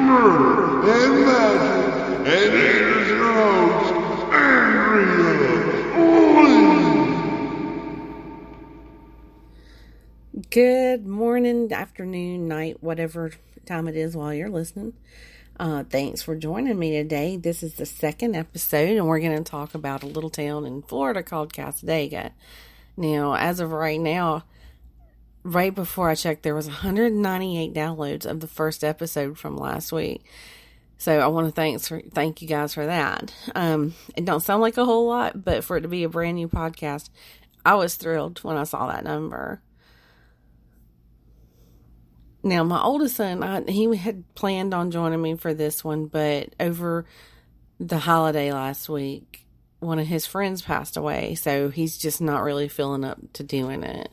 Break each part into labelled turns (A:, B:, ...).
A: murder, and magic, and here's your host, Andrea.
B: Good morning, afternoon, night, whatever time it is while you're listening. Thanks for joining me today. This is the second episode, and we're going to talk about a little town in Florida called Cassadaga. Now, as of right now, right before I checked, there was 198 downloads of the first episode from last week. So I want to thank you guys for that. It don't sound like a whole lot, but for it to be a brand new podcast, I was thrilled when I saw that number. Now, my oldest son, he had planned on joining me for this one, but over the holiday last week, one of his friends passed away, so he's just not really feeling up to doing it.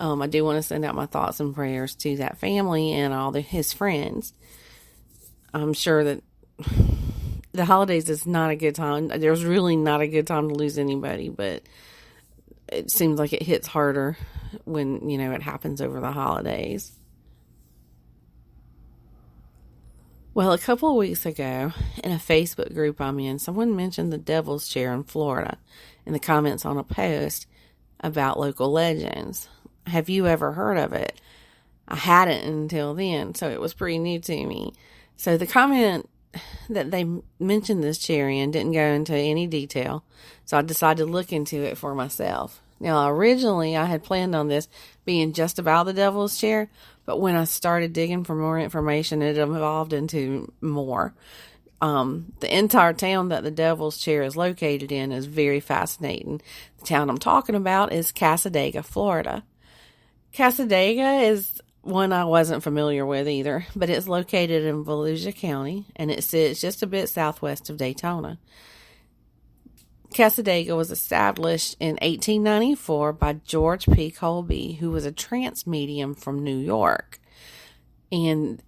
B: I do want to send out my thoughts and prayers to that family and all his friends. I'm sure that the holidays is not a good time. There's really not a good time to lose anybody, but it seems like it hits harder when, it happens over the holidays. Well, a couple of weeks ago, in a Facebook group I'm in, someone mentioned the Devil's Chair in Florida in the comments on a post about local legends. Have you ever heard of it? I hadn't until then, so it was pretty new to me. So the comment that they mentioned this chair in didn't go into any detail, so I decided to look into it for myself. Now, originally, I had planned on this being just about the Devil's Chair, but when I started digging for more information, it evolved into more. The entire town that the Devil's Chair is located in is very fascinating. The town I'm talking about is Cassadaga, Florida. Cassadaga is one I wasn't familiar with either, but it's located in Volusia County, and it sits just a bit southwest of Daytona. Cassadaga was established in 1894 by George P. Colby, who was a trance medium from New York. And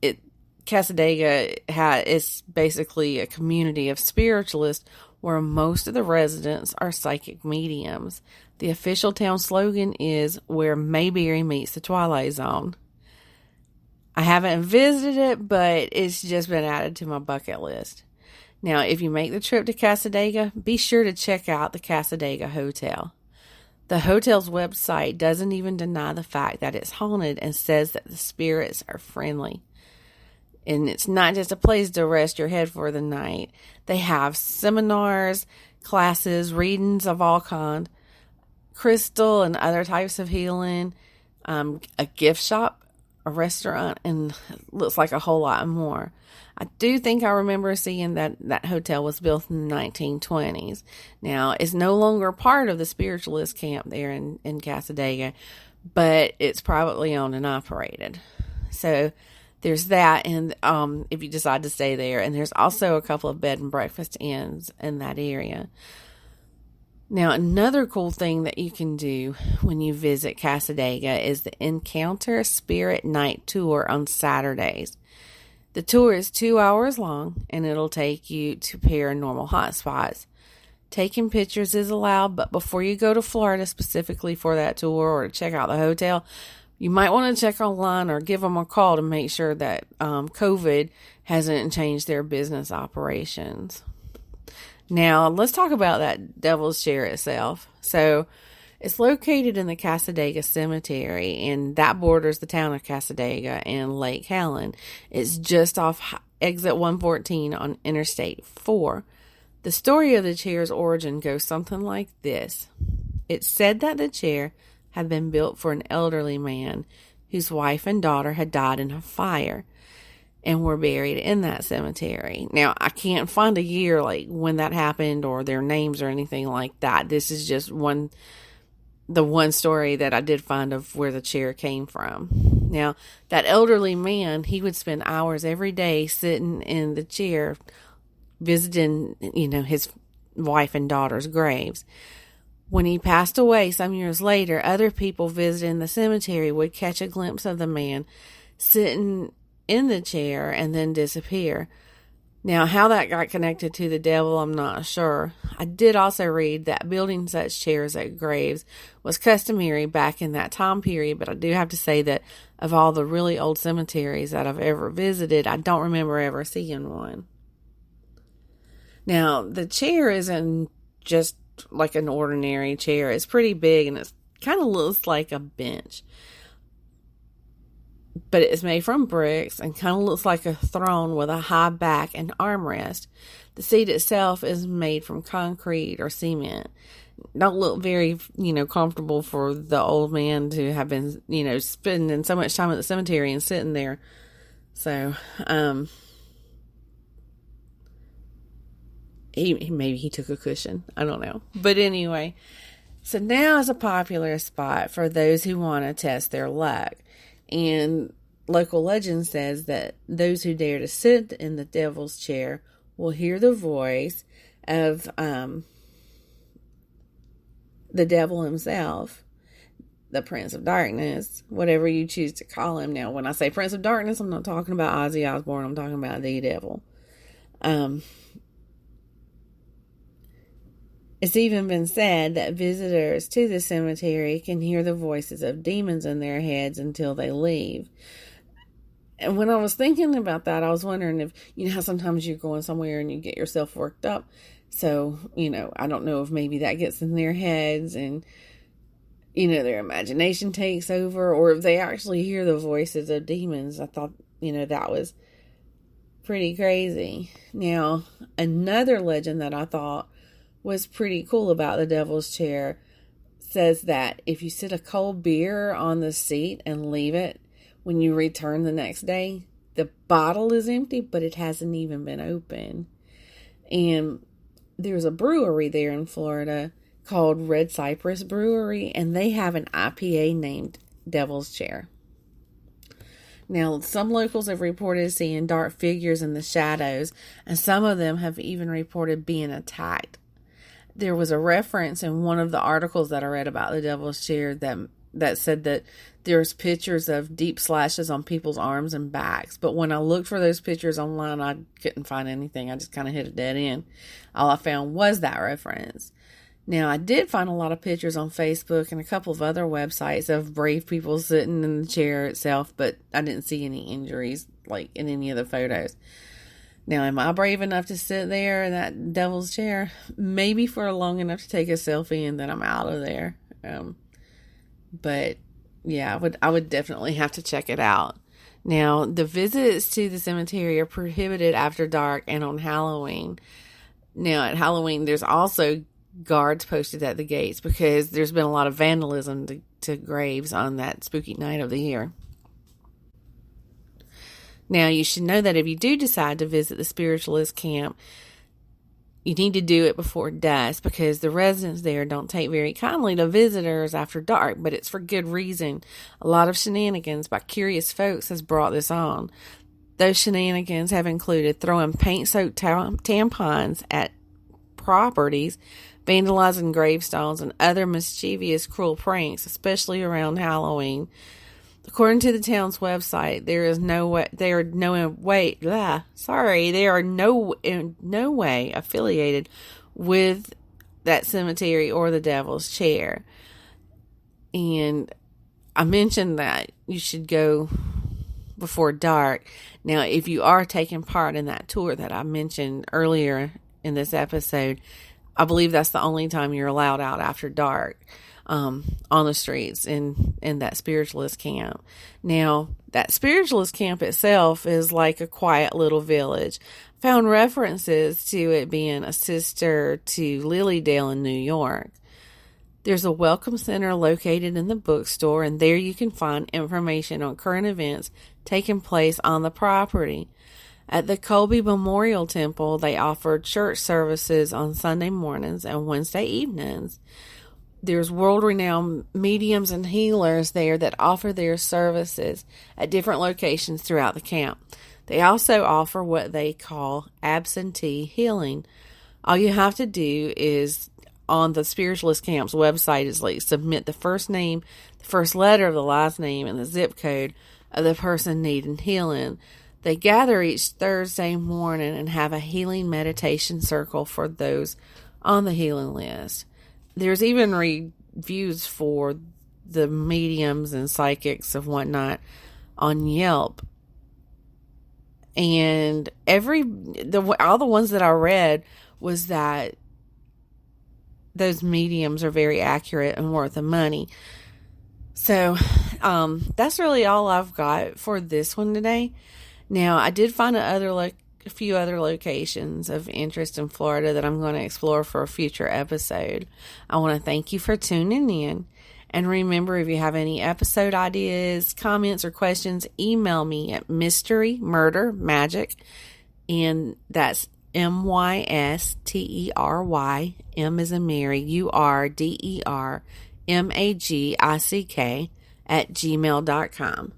B: Cassadaga is basically a community of spiritualists where most of the residents are psychic mediums. The official town slogan is "Where Mayberry Meets the Twilight Zone." I haven't visited it, but it's just been added to my bucket list. Now, if you make the trip to Cassadaga, be sure to check out the Cassadaga Hotel. The hotel's website doesn't even deny the fact that it's haunted and says that the spirits are friendly. And it's not just a place to rest your head for the night. They have seminars, classes, readings of all kinds, crystal and other types of healing, a gift shop, a restaurant, and looks like a whole lot more. I do think I remember seeing that hotel was built in the 1920s. Now, it's no longer part of the spiritualist camp there in Cassadaga, but it's privately owned and operated. So there's that, and if you decide to stay there, and there's also a couple of bed and breakfast inns in that area. Now, another cool thing that you can do when you visit Cassadaga is the Encounter Spirit Night Tour on Saturdays. The tour is 2 hours long, and it'll take you to paranormal hotspots. Taking pictures is allowed, but before you go to Florida specifically for that tour or to check out the hotel, you might want to check online or give them a call to make sure that COVID hasn't changed their business operations. Now, let's talk about that Devil's Chair itself. So, it's located in the Cassadaga Cemetery, and that borders the town of Cassadaga and Lake Helen. It's just off exit 114 on Interstate 4. The story of the chair's origin goes something like this. It's said that the chair had been built for an elderly man whose wife and daughter had died in a fire and were buried in that cemetery. Now, I can't find a year like when that happened or their names or anything like that. This is just the one story that I did find of where the chair came from. Now, that elderly man, he would spend hours every day sitting in the chair visiting, his wife and daughter's graves. When he passed away some years later, other people visiting the cemetery would catch a glimpse of the man sitting in the chair and then disappear. Now, how that got connected to the devil, I'm not sure. I did also read that building such chairs at graves was customary back in that time period, but I do have to say that of all the really old cemeteries that I've ever visited, I don't remember ever seeing one. Now, the chair isn't just like an ordinary chair. It's pretty big and it kind of looks like a bench. But it's made from bricks and kind of looks like a throne with a high back and armrest. The seat itself is made from concrete or cement. Don't look very, comfortable for the old man to have been, spending so much time at the cemetery and sitting there. So, maybe he took a cushion. I don't know. But anyway, so now is a popular spot for those who want to test their luck. And local legend says that those who dare to sit in the devil's chair will hear the voice of the devil himself, the Prince of Darkness, whatever you choose to call him. Now, when I say Prince of Darkness, I'm not talking about Ozzy Osbourne. I'm talking about the devil. It's even been said that visitors to the cemetery can hear the voices of demons in their heads until they leave. And when I was thinking about that, I was wondering if, how sometimes you're going somewhere and you get yourself worked up. So, I don't know if maybe that gets in their heads and, their imagination takes over, or if they actually hear the voices of demons. I thought, that was pretty crazy. Now, another legend that I thought was pretty cool about the devil's chair says that if you sit a cold beer on the seat and leave it, when you return the next day, the bottle is empty, but it hasn't even been opened. And there's a brewery there in Florida called Red Cypress Brewery, and they have an IPA named Devil's Chair. Now, some locals have reported seeing dark figures in the shadows, and some of them have even reported being attacked. There was a reference in one of the articles that I read about the Devil's Chair that said that there's pictures of deep slashes on people's arms and backs. But when I looked for those pictures online, I couldn't find anything. I just kind of hit a dead end. All I found was that reference. Now, I did find a lot of pictures on Facebook and a couple of other websites of brave people sitting in the chair itself, but I didn't see any injuries like in any of the photos. Now, am I brave enough to sit there in that devil's chair? Maybe for long enough to take a selfie and then I'm out of there. But yeah, I would definitely have to check it out. Now, the visits to the cemetery are prohibited after dark and on Halloween. Now, at Halloween, there's also guards posted at the gates because there's been a lot of vandalism to graves on that spooky night of the year. Now, you should know that if you do decide to visit the spiritualist camp, you need to do it before dusk because the residents there don't take very kindly to visitors after dark, but it's for good reason. A lot of shenanigans by curious folks has brought this on. Those shenanigans have included throwing paint-soaked tampons at properties, vandalizing gravestones, and other mischievous, cruel pranks, especially around Halloween. According to the town's website, they are no way affiliated with that cemetery or the Devil's Chair. And I mentioned that you should go before dark. Now, if you are taking part in that tour that I mentioned earlier in this episode, I believe that's the only time you're allowed out after dark. On the streets in that spiritualist camp. Now, that spiritualist camp itself is like a quiet little village. Found references to it being a sister to Lilydale in New York. There's a welcome center located in the bookstore, and there you can find information on current events taking place on the property. At the Colby Memorial Temple, they offer church services on Sunday mornings and Wednesday evenings. There's world-renowned mediums and healers there that offer their services at different locations throughout the camp. They also offer what they call absentee healing. All you have to do is, on the Spiritualist Camp's website, is like submit the first name, the first letter of the last name, and the zip code of the person needing healing. They gather each Thursday morning and have a healing meditation circle for those on the healing list. There's even reviews for the mediums and psychics and whatnot on Yelp. And all the ones that I read was that those mediums are very accurate and worth the money. So that's really all I've got for this one today. Now, I did find a few other locations of interest in Florida that I'm going to explore for a future episode. I want to thank you for tuning in. And remember, if you have any episode ideas, comments, or questions, email me at mysterymurdermagic, and that's MYSTERY, M as in Mary, URDERMAGICK @gmail.com.